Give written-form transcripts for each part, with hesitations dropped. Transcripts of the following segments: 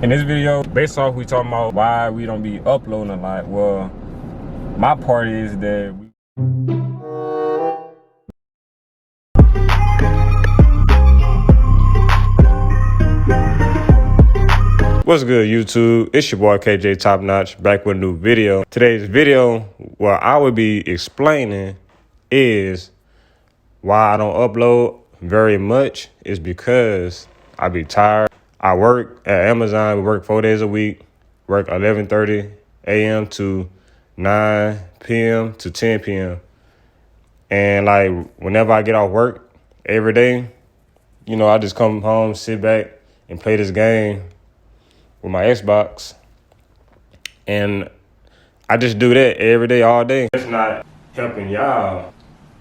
In this video, based off we talking about why we don't be uploading a lot. Well, my part is that What's good, YouTube? It's your boy KJ Top Notch back with a new video. Today's video, what I would be explaining is why I don't upload very much is because I be tired. I work at Amazon. We work 4 days a week. Work 11:30 a.m. to 9 p.m. to 10 p.m. And like whenever I get off work every day, you know, I just come home, sit back, and play this game with my Xbox. And I just do that every day, all day. It's not helping y'all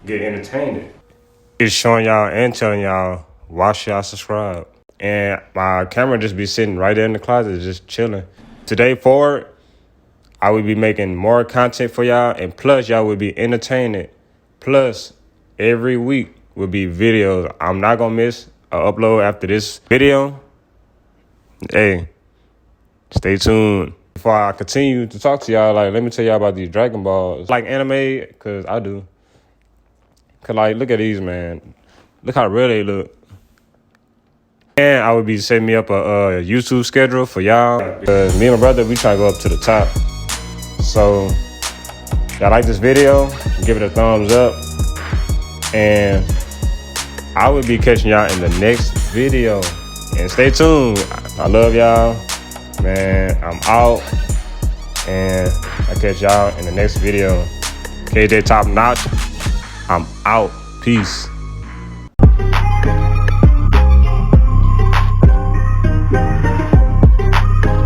get entertained. It's showing y'all and telling y'all why should I subscribe. And my camera just be sitting right there in the closet, just chilling. Today forward, I will be making more content for y'all, and plus y'all will be entertained. Plus, every week will be videos. I'm not gonna miss an upload after this video. Hey, stay tuned. Before I continue to talk to y'all, like, let me tell y'all about these Dragon Balls. Like anime, cause I do. Cause like, look at these, man. Look how real they look. And I would be setting me up a YouTube schedule for y'all. Because me and my brother, we try to go up to the top. So, y'all like this video, give it a thumbs up. And I will be catching y'all in the next video. And stay tuned. I love y'all. Man, I'm out. And I'll catch y'all in the next video. KJ Top Notch, I'm out. Peace.